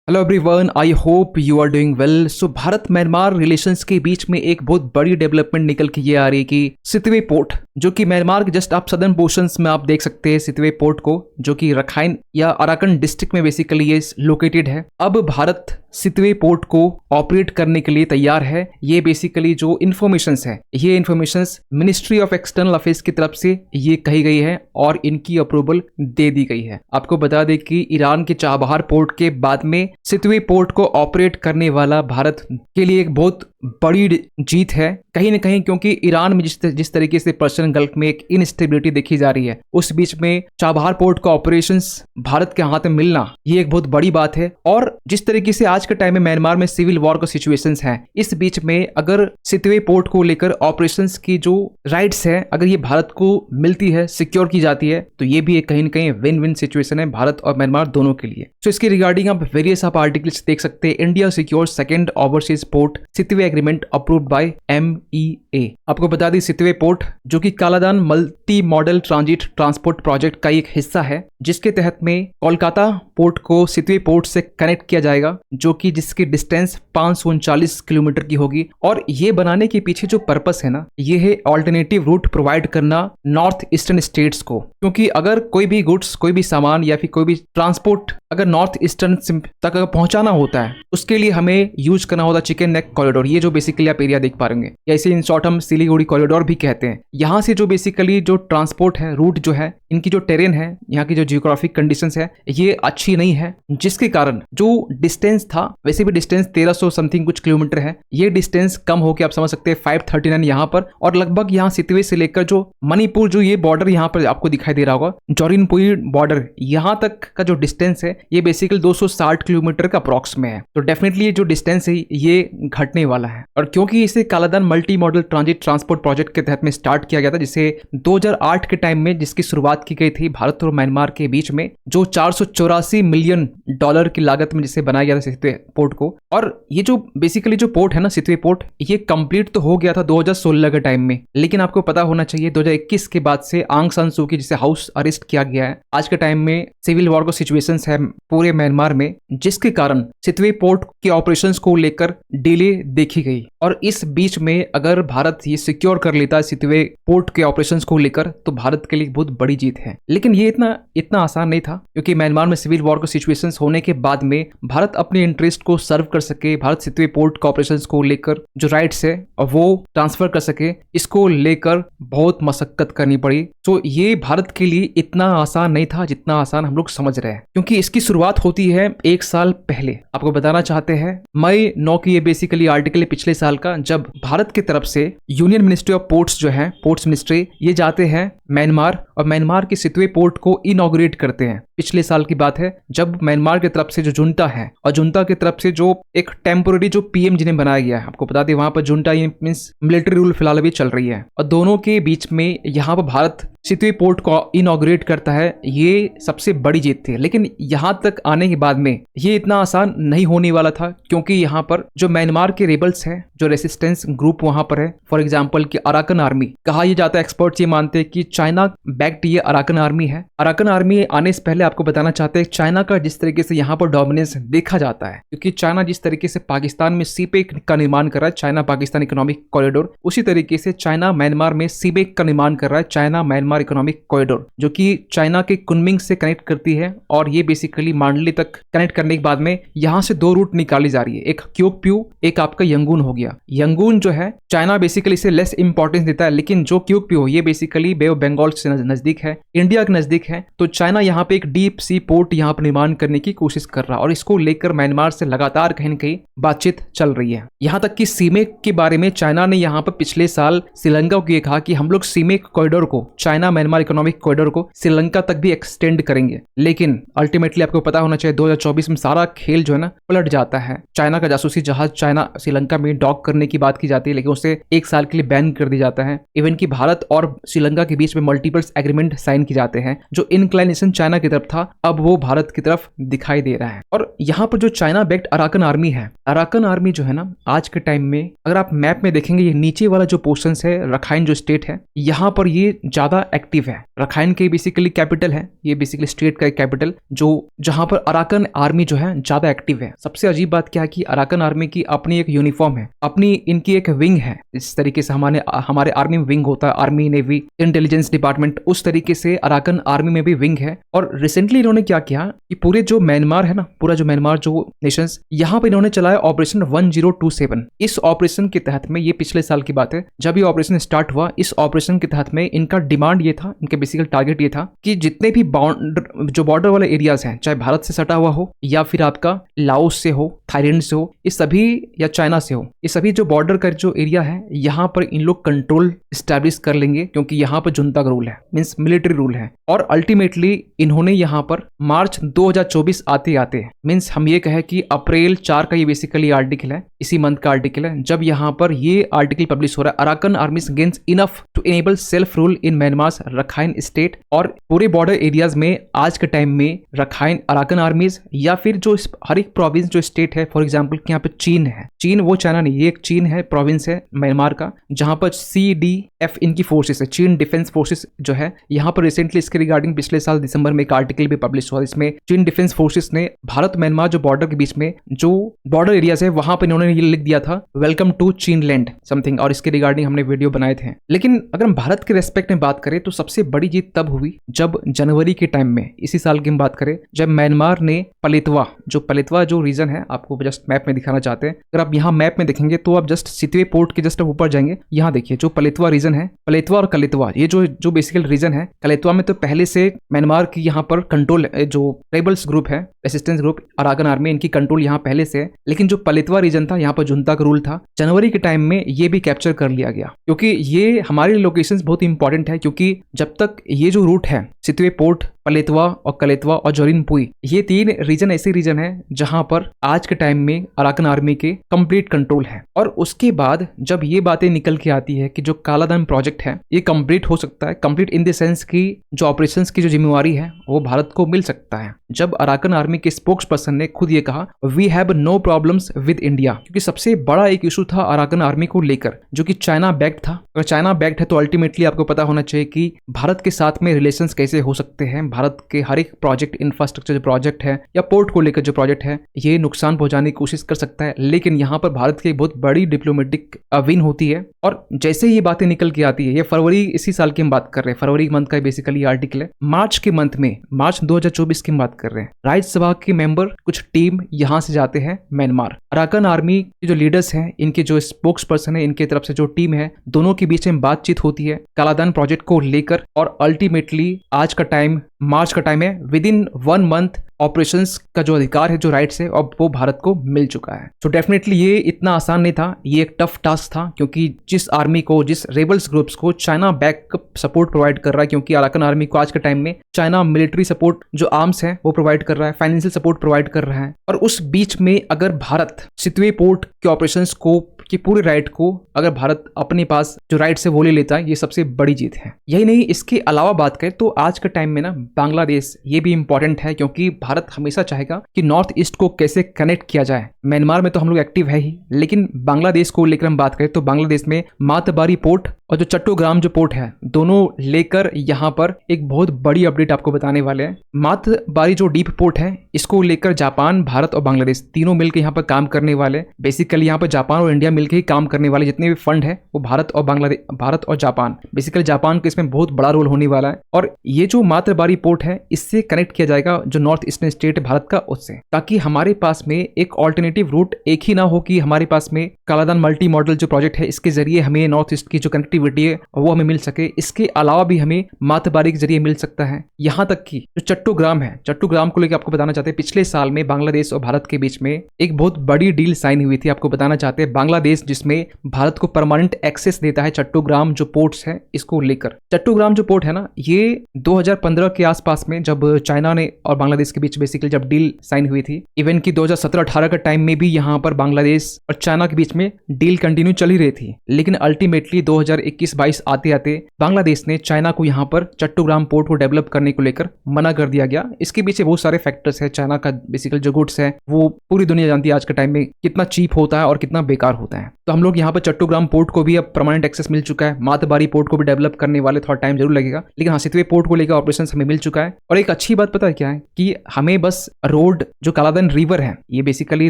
Hello everyone, I hope you are doing well. So Bharat Myanmar relations के बीच में एक बहुत बड़ी डेवलपमेंट निकल के ये आ रही है कि सितवे पोर्ट, जो कि म्यांमार के जस्ट आप सदर्न पोर्शंस में आप देख सकते हैं सितवे पोर्ट को, जो कि रखाइन या अराकन डिस्ट्रिक्ट में बेसिकली ये लोकेटेड है। अब भारत सितवे पोर्ट को ऑपरेट करने के लिए तैयार है। ये बेसिकली जो इन्फॉर्मेशंस है, ये informations ministry of external affairs की तरफ से ये कही गई है और इनकी अप्रूवल दे दी गई है। आपको बता दें कि ईरान के चाबहार पोर्ट के बाद में सितवे पोर्ट को ऑपरेट करने वाला भारत के लिए एक बहुत बड़ी जीत है कहीं न कहीं, क्योंकि ईरान में जिस तरीके से पर्शियन गल्फ में एक इनस्टेबिलिटी देखी जा रही है, उस बीच में चाबहार पोर्ट का ऑपरेशंस भारत के हाथ में मिलना ये एक बहुत बड़ी बात है। और जिस तरीके से आज के टाइम में म्यांमार में सिविल वॉर का सिचुएशंस है, इस बीच में अगर सितवे पोर्ट को लेकर ऑपरेशंस की जो राइट्स है, अगर ये भारत को मिलती है, सिक्योर की जाती है, तो ये भी एक कहीं न कहीं विन विन सिचुएशन है भारत और म्यांमार दोनों के लिए। तो इसके रिगार्डिंग आप वेरियस आप आर्टिकल्स देख सकते हैं। India secure second overseas port Sittwe agreement approved by MEA। आपको बता दी सितवे पोर्ट जो कि Kaladan multi modal transit transport project का एक हिस्सा है, जिसके तहत में कोलकाता पोर्ट को सितवे पोर्ट से कनेक्ट किया जाएगा, जो कि जिसकी डिस्टेंस 539 किलोमीटर की होगी। और ये बनाने के पीछे जो पर्पस है ना, ये है ऑल्टरनेटिव रूट प्रोवाइड करना नॉर्थ ईस्टर्न स्टेट्स को, क्योंकि अगर कोई भी गुड्स, कोई भी सामान या फिर कोई भी ट्रांसपोर्ट अगर नॉर्थ ईस्टर्न तक पहुंचाना होता है, उसके लिए हमें यूज करना होता चिकन नेक कॉरिडोर। ये जो बेसिकली आप एरिया देख पा रहे हैं, या इसे इन शॉर्ट हम सिलीगुड़ी कॉरिडोर भी कहते हैं। यहाँ से जो बेसिकली जो ट्रांसपोर्ट है, रूट जो है, इनकी जो टेरेन है, यहाँ की जो जियोग्राफिक कंडीशंस है, ये अच्छी नहीं है, जिसके कारण जो डिस्टेंस था, वैसे भी डिस्टेंस 1300 समथिंग कुछ किलोमीटर है, ये डिस्टेंस कम होकर आप समझ सकते हैं 539 यहाँ पर। और लगभग यहाँ सितवे से लेकर जो मणिपुर, जो ये बॉर्डर यहाँ पर आपको दिखाई दे रहा होगा, जोरिनपुई बॉर्डर, यहाँ तक का जो डिस्टेंस है, ये बेसिकली 260 किलोमीटर का अप्रॉक्स में है। तो डेफिनेटली ये जो डिस्टेंस है, ये घटने वाला है। और क्योंकि इसे Kaladan multi modal transit transport project के तहत में स्टार्ट किया गया था, जिसे 2008 के टाइम में जिसकी शुरुआत की गई थी भारत और म्यांमार के बीच में, जो 484 मिलियन डॉलर की लागत में जिसे बनाया गया था सितवे पोर्ट को। और ये जो बेसिकली जो पोर्ट है ना, सितवे पोर्ट, ये कंप्लीट तो हो गया था 2016 के टाइम में, लेकिन आपको पता होना चाहिए 2021 के बाद से आंग सान सू की जिसे हाउस अरेस्ट किया गया है। आज के टाइम में सिविल वॉर का सिचुएशंस है पूरे म्यांमार में, जिसके कारण सितवे पोर्ट के ऑपरेशंस को लेकर डिले देखी गई। और इस बीच में अगर भारत ये सिक्योर कर लेता है सितवे पोर्ट के ऑपरेशंस को लेकर, तो भारत के लिए बहुत बड़ी जीत है। लेकिन ये इतना आसान नहीं था, क्योंकि म्यांमार में सिविल वॉर का सिचुएशंस होने के बाद में भारत अपने इंटरेस्ट को सर्व कर सके, भारत सितवे पोर्ट के ऑपरेशंस को लेकर जो राइट्स है वो ट्रांसफर कर सके, इसको लेकर बहुत मशक्कत करनी पड़ी। तो ये भारत के लिए इतना आसान नहीं था जितना आसान हम लोग समझ रहे हैं, क्योंकि इसकी शुरुआत होती है 1 साल पहले। आपको बताना चाहते हैं मई 9 की ये बेसिकली आर्टिकल है पिछले साल का, जब भारत की तरफ से यूनियन मिनिस्ट्री ऑफ पोर्ट्स जो है, पोर्ट्स मिनिस्ट्री, ये जाते हैं म्यांमार और म्यांमार के सितवे पोर्ट को इनॉग्रेट करते हैं। पिछले साल की बात है, जब म्यांमार की तरफ से जो जुंटा है और जुंटा की तरफ से जो एक टेम्पोररी जो PM जिन्हें बनाया गया है, आपको बता दें वहां पर जुंटा मींस मिलिट्री रूल फिलहाल अभी चल रही है, और दोनों के बीच में यहाँ पर भारत सितवे पोर्ट को इनॉग्रेट करता है। ये सबसे बड़ी जीत थी। लेकिन यहाँ तक आने के बाद में ये इतना आसान नहीं होने वाला था, क्योंकि यहाँ पर जो म्यांमार के रेबल्स हैं, जो रेसिस्टेंस ग्रुप वहां पर है, फॉर एग्जांपल की अराकन आर्मी, कहा यह जाता है, एक्सपर्ट्स ये मानते हैं कि चाइना बैक्ड ये अराकन आर्मी है। अराकन आर्मी आने से पहले आपको बताना चाहते हैं चाइना का जिस तरीके से यहाँ पर डोमिनेंस देखा जाता है, क्योंकि चाइना जिस तरीके से पाकिस्तान में सीपेक का निर्माण कर रहा है, चाइना पाकिस्तान इकोनॉमिक कॉरिडोर, उसी तरीके से चाइना म्यांमार में सीबेक का निर्माण कर रहा है, चाइना म्यांमार इकोनॉमिक कॉरिडोर, जो कि चाइना के कुनमिंग से कनेक्ट करती है। और ये बेसिकली मांडली तक कनेक्ट करने के बाद में यहाँ से 2 रूट निकाली जा रही है, एक क्योकप्यू, एक आपका यंगून हो गया। यंगून जो है चाइना बेसिकली इसे लेस इंपॉर्टेंस देता है, लेकिन जो क्योकप्यू ये बेसिकली बे ऑफ बंगाल से नजदीक है, इंडिया के नजदीक है। तो चाइना यहाँ पे एक डीप सी पोर्ट यहाँ पर निर्माण करने की कोशिश कर रहा है, और इसको लेकर म्यांमार से लगातार कहीं न कहीं बातचीत चल रही है। यहाँ तक कि सीमेक के बारे में चाइना ने यहाँ पर पिछले साल श्रीलंका को ये कहा कि हम लोग सीमेक कॉरिडोर को, चाइना म्यांमार इकोनॉमिक कॉरिडोर को श्रीलंका तक भी एक्सटेंड करेंगे। लेकिन अल्टीमेटली आपको पता होना चाहिए 2024 में सारा खेल जो है ना पलट जाता है। चाइना का जासूसी जहाज चाइना श्रीलंका में डॉक करने की बात की जाती है, लेकिन उसे 1 साल के लिए बैन कर दिया जाता है। इवन कि भारत और श्रीलंका के बीच में मल्टीपल एग्रीमेंट साइन किए जाते हैं, जो इंक्लाइनेशन चाइना की तरफ तरफ था, अब वो भारत की तरफ दिखाई दे रहा है। और यहाँ पर जो चाइना बैक्ड अराकन आर्मी है, अराकन आर्मी जो है ना, आज के टाइम में अगर आप मैप में देखेंगे, ये नीचे वाला जो पोर्शन है, रखाइन जो स्टेट है, यहाँ पर ये ज्यादा एक्टिव है। रखाइन के बेसिकली कैपिटल है, ये बेसिकली स्टेट का कैपिटल, जो जहां पर अराकन आर्मी जो है ज्यादा एक्टिव है। सबसे अजीब बात क्या है कि अराकन आर्मी की अपनी एक यूनिफॉर्म है, अपनी इनकी एक विंग है। इस तरीके से हमारे आर्मी में विंग होता है, आर्मी, नेवी, इंटेलिजेंस डिपार्टमेंट, उस तरीके से अराकन आर्मी में भी विंग है। और रिसेंटली इन्होंने क्या किया कि पूरे जो म्यांमार है ना, पूरा जो म्यांमार जो नेशंस, यहाँ पे इन्होंने चलाया ऑपरेशन 1027। इस ऑपरेशन के तहत में, ये पिछले साल की बात है जब ये ऑपरेशन स्टार्ट हुआ, इस ऑपरेशन के तहत में इनका डिमांड ये था, इनका बेसिकल टारगेट ये था कि जितने भी बॉर्डर वाले एरियाज हैं, चाहे भारत से सटा हुआ हो या फिर आपका लाओस से हो, थाईलैंड से हो, ये सभी, या चाइना से हो, ये सभी जो बॉर्डर का जो एरिया है, यहाँ पर इन लोग कंट्रोल स्टैब्लिश कर लेंगे, क्योंकि यहाँ पर जुंता का रूल है, मींस मिलिट्री रूल है। और अल्टीमेटली इन्होंने यहाँ पर मार्च 2024 आते आते, मींस हम ये कहें कि अप्रैल 4 का ये बेसिकली आर्टिकल है, इसी मंथ का आर्टिकल है, जब यहाँ पर ये आर्टिकल पब्लिश हो रहा है, Arakan army's gains enough to enable self rule in Myanmar Rakhine state. और पूरे बॉर्डर एरियाज में आज के टाइम में रखाइन अराकन आर्मीज, या फिर जो हर एक प्रोविंस जो स्टेट है, फॉर एग्जांपल यहाँ पे चीन है, चीन वो चाइना नहीं, ये एक चीन है, प्रोविंस है म्यांमार का, जहां पर CDF इनकी फोर्सेस है, चीन डिफेंस फोर्सेस जो है। यहाँ पर रिसेंटली इसके रिगार्डिंग पिछले साल दिसंबर में एक आर्टिकल भी पब्लिश हुआ, इसमें चीन डिफेंस फोर्सेस ने भारत म्यांमार जो बॉर्डर के बीच में जो बॉर्डर एरियाज है, वहां पर इन्होंने ये लिख दिया था, वेलकम टू चीन लैंड समथिंग, और इसके रिगार्डिंग हमने वीडियो बनाए थे। लेकिन अगर हम भारत के रेस्पेक्ट में बात करें तो सबसे बड़ी जीत तब हुई जब जनवरी के टाइम में, इसी साल की हम बात करें, जब म्यांमार ने पलेतवा जो रीजन है, आपको जस्ट मैप में दिखाना चाहते हैं, अगर आप यहाँ मैप में देखेंगे तो आप जस्ट सितवे पोर्ट के जस्ट ऊपर जाएंगे, यहाँ देखिए जो पलेतवा रीजन है, पलेतवा और कलेतवा, ये जो बेसिकल रीजन है, कलेतवा में तो पहले से म्यांमार की यहाँ पर कंट्रोल, जो रेबल्स ग्रुप है, रेसिस्टेंस ग्रुप, अराकन आर्मी, इनकी कंट्रोल यहाँ पहले से है। लेकिन जो पलेतवा रीजन था, यहाँ पर जुंता का रूल था, जनवरी के टाइम में ये भी कैप्चर कर लिया गया, क्योंकि ये हमारे लोकेशंस बहुत इंपॉर्टेंट है, क्योंकि जब तक ये जो रूट है, सितवे पोर्ट, पलेतवा और कलेतवा और जोरिनपुई, ये 3 रीजन ऐसे रीजन है जहां पर आज के टाइम में अराकन आर्मी के कंप्लीट कंट्रोल है। और उसके बाद जब ये बातें निकल के आती है कि जो कालाधन प्रोजेक्ट है ये कंप्लीट हो सकता है, कंप्लीट इन द सेंस की जो ऑपरेशंस की जो जिम्मेवारी है वो भारत को मिल सकता है, जब अराकन आर्मी के स्पोक्स पर्सन ने खुद ये कहा, we have no problems with India, क्योंकि सबसे बड़ा एक इशू था अराकन आर्मी को लेकर, जो कि चाइना बैक्ड था। अगर चाइना बैक्ड है तो अल्टीमेटली आपको पता होना चाहिए कि भारत के साथ में रिलेशंस कैसे हो सकते हैं, भारत के हर एक प्रोजेक्ट, इंफ्रास्ट्रक्चर जो प्रोजेक्ट है या पोर्ट को लेकर जो प्रोजेक्ट है, ये नुकसान पहुंचाने की कोशिश कर सकता है। लेकिन यहाँ पर भारत की बहुत बड़ी डिप्लोमेटिक विन होती है। और जैसे ये बातें निकल के आती है, ये फरवरी इसी साल की हम बात कर रहे हैं, फरवरी मंथ का बेसिकली आर्टिकल है, मार्च के मंथ में, मार्च 2024 की हम बात कर रहे हैं, राज्यसभा के मेंबर कुछ टीम यहाँ से जाते हैं म्यांमार, अराकन आर्मी के जो लीडर्स हैं, इनके जो स्पोक्स पर्सन है, इनके तरफ से जो टीम है, दोनों के बीच में बातचीत होती है कालाधन प्रोजेक्ट को लेकर। और अल्टीमेटली आज का टाइम, मार्च का टाइम है, विद इन 1 मंथ ऑपरेशंस का जो अधिकार है, जो राइट्स है, अब वो भारत को मिल चुका है। तो डेफिनेटली ये इतना आसान नहीं था, ये एक टफ टास्क था, क्योंकि जिस आर्मी को, जिस रेबल्स ग्रुप्स को चाइना बैकअप सपोर्ट प्रोवाइड कर रहा है, क्योंकि अराकन आर्मी को आज के टाइम में चाइना मिलिट्री सपोर्ट जो आर्म्स है वो प्रोवाइड कर रहा है, फाइनेंशियल सपोर्ट प्रोवाइड कर रहा है। और उस बीच में अगर भारत सितवे पोर्ट के ऑपरेशंस को, कि पूरे राइट को अगर भारत अपने पास जो राइट से वो ले लेता है, ये सबसे बड़ी जीत है। यही नहीं, इसके अलावा बात करें तो आज के टाइम में ना बांग्लादेश ये भी इंपॉर्टेंट है, क्योंकि भारत हमेशा चाहेगा कि नॉर्थ ईस्ट को कैसे कनेक्ट किया जाए। म्यांमार में तो हम लोग एक्टिव है ही, लेकिन बांग्लादेश को लेकर हम बात करें तो बांग्लादेश में मातबारी पोर्ट और जो चट्टोग्राम जो पोर्ट है, दोनों लेकर यहाँ पर एक बहुत बड़ी अपडेट आपको बताने वाले हैं। मातबारी जो डीप पोर्ट है, इसको लेकर जापान, भारत और बांग्लादेश तीनों मिलकर यहाँ पर काम करने वाले। बेसिकली यहाँ पर जापान और इंडिया मिलकर ही काम करने वाले, जितने भी फंड है वो भारत और बांग्लादेश, भारत और जापान, बेसिकली जापान का इसमें बहुत बड़ा रोल होने वाला है। और ये जो मातबारी पोर्ट है, इससे कनेक्ट किया जाएगा जो नॉर्थ ईस्टर्न स्टेट है भारत का, उससे, ताकि हमारे पास में एक ऑल्टरनेटिव रूट एक ही ना हो कि हमारे पास में कालाधन मल्टी मॉडल जो प्रोजेक्ट है, इसके जरिए हमें नॉर्थ ईस्ट की जो कनेक्टिविटी है वो हमें मिल सके। इसके अलावा भी हमें मातबारी के जरिए मिल सकता है। यहाँ तक कि जो चट्टोग्राम है, चट्टोग्राम को लेकर आपको बताना चाहते हैं, पिछले साल में बांग्लादेश और भारत के बीच में एक बहुत बड़ी डील साइन हुई थी। आपको बताना चाहते हैं, बांग्लादेश जिसमें भारत को परमानेंट एक्सेस देता है चट्टोग्राम जो पोर्ट्स है, इसको लेकर। चट्टोग्राम जो पोर्ट है ना, ये 2015 के आसपास में जब चाइना ने और बांग्लादेश के बीच बेसिकली जब डील साइन हुई थी, इवन की 2017-18 का टाइम में भी यहाँ पर बांग्लादेश और चाइना के बीच में डील कंटिन्यू चल ही रही थी। लेकिन अल्टीमेटली 2021-22 आते आते बांग्लादेश ने चाइना को यहाँ पर चट्टोग्राम पोर्ट को डेवलप करने को लेकर मना कर दिया गया। इसके पीछे बहुत सारे फैक्टर्स है। चाइना का बेसिकली जो गुड्स है वो पूरी दुनिया जानती है आज के टाइम में कितना चीप होता है और कितना बेकार होता है। तो हम लोग यहाँ पर चट्टोग्राम पोर्ट को भी अब परमानेंट एक्सेस मिल चुका है। मातबारी पोर्ट को भी डेवलप करने वाले थोड़ा टाइम जरूर लगेगा, लेकिन हाँ सितवे पोर्ट को लेकर ऑपरेशन हमें मिल चुका है। और एक अच्छी बात पता है क्या है कि हमें बस रोड जो कालाधन रिवर है, ये बेसिकली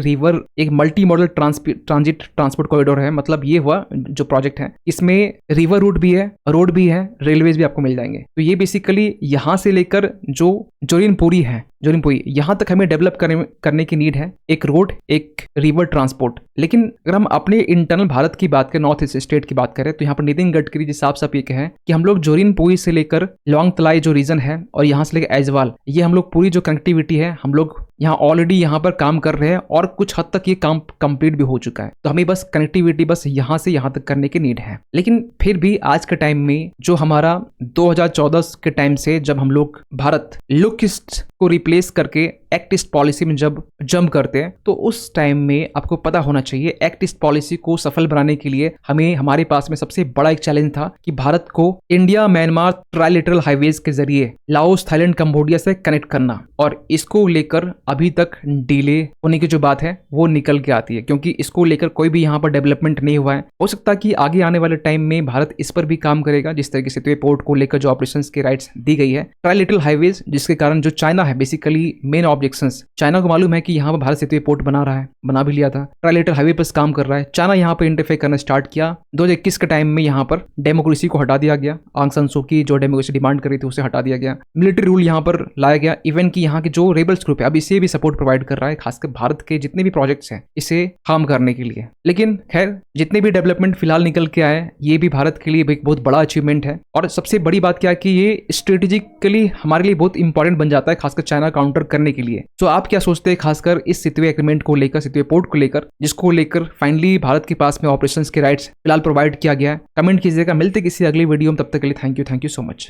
रिवर एक multi modal transit transport corridor है। मतलब ये हुआ जो प्रोजेक्ट है, इसमें रिवर रूट भी है, रोड भी है, रेलवेज भी आपको मिल जाएंगे। तो ये बेसिकली यहाँ से लेकर जो जोरिनपुरी है, जोरिनपुरी यहाँ तक हमें डेवलप करने की नीड है, एक रोड, एक रिवर ट्रांसपोर्ट। लेकिन अगर हम अपने इंटरनल भारत की बात करें, नॉर्थ ईस्ट स्टेट की बात करें, तो यहाँ पर नितिन गडकरी जी साफ साफ ये कहे कि हम लोग जोरिनपुरी से लेकर लोंग तलाई जो रीजन है और यहाँ से लेकर ऐजवाल, ये हम लोग पूरी जो कनेक्टिविटी है हम लोग यहाँ ऑलरेडी यहाँ पर काम कर रहे हैं और कुछ हद तक ये काम कंप्लीट भी हो चुका है। तो हमें बस कनेक्टिविटी बस यहाँ से यहाँ तक करने की नीड है। लेकिन फिर भी आज के टाइम में जो हमारा 2014 के टाइम से जब हम लोग भारत लुक ईस्ट को रिप्लेस करके एक्ट ईस्ट पॉलिसी में जब जंप करते हैं, तो उस टाइम में आपको पता होना चाहिए एक्ट ईस्ट पॉलिसी को सफल बनाने के लिए हमें हमारे पास में सबसे बड़ा एक चैलेंज था कि भारत को इंडिया म्यांमार ट्राइलेटरल हाईवेज के जरिए लाओस, थाईलैंड, कंबोडिया से कनेक्ट करना, और इसको लेकर अभी तक डिले होने की जो बात है वो निकल के आती है, क्योंकि इसको लेकर कोई भी यहाँ पर डेवलपमेंट नहीं हुआ है। हो सकता है कि आगे आने वाले टाइम में भारत इस पर भी काम करेगा, जिस तरीके से सितवे पोर्ट को लेकर जो ऑपरेशंस के राइट्स दी गई है ट्राइलेटरल हाईवेज, जिसके कारण जो चाइना है बेसिकली मेन ऑब्जेक्शंस, चाइना को मालूम है कि यहाँ पर भारत सितवे पोर्ट बना रहा है, बना भी लिया था, ट्राइलेटरल हाईवे पर काम कर रहा है। चाइना यहाँ पर इंटरफेयर करना स्टार्ट किया। 2021 के टाइम में यहाँ पर डेमोक्रेसी को हटा दिया गया, आंग सान सू की जो डेमोक्रेसी डिमांड कर रही थी उसे हटा दिया गया, मिलिट्री रूल यहाँ पर लाया गया। इवन कि यहाँ के जो रेबल्स ग्रुप है अब इसे भी सपोर्ट प्रोवाइड कर रहा है, खासकर भारत के जितने भी प्रोजेक्ट्स हैं इसे हार्म करने के लिए। लेकिन खैर जितने भी डेवलपमेंट फिलहाल निकल के आए, ये भी भारत के लिए एक बहुत बड़ा अचीवमेंट है। और सबसे बड़ी बात क्या है कि ये स्ट्रेटेजिकली हमारे लिए बहुत इंपॉर्टेंट बन जाता है, खासकर चाइना काउंटर करने के लिए। तो आप क्या सोचते हैं खासकर इस सितवे एग्रीमेंट को लेकर, सितवे पोर्ट को लेकर, जिसको लेकर फाइनली भारत के पास में ऑपरेशंस के राइट्स फिलहाल प्रोवाइड किया गया है? कमेंट कीजिएगा। मिलते किसी अगली वीडियो में, तब तक के लिए थैंक यू सो मच।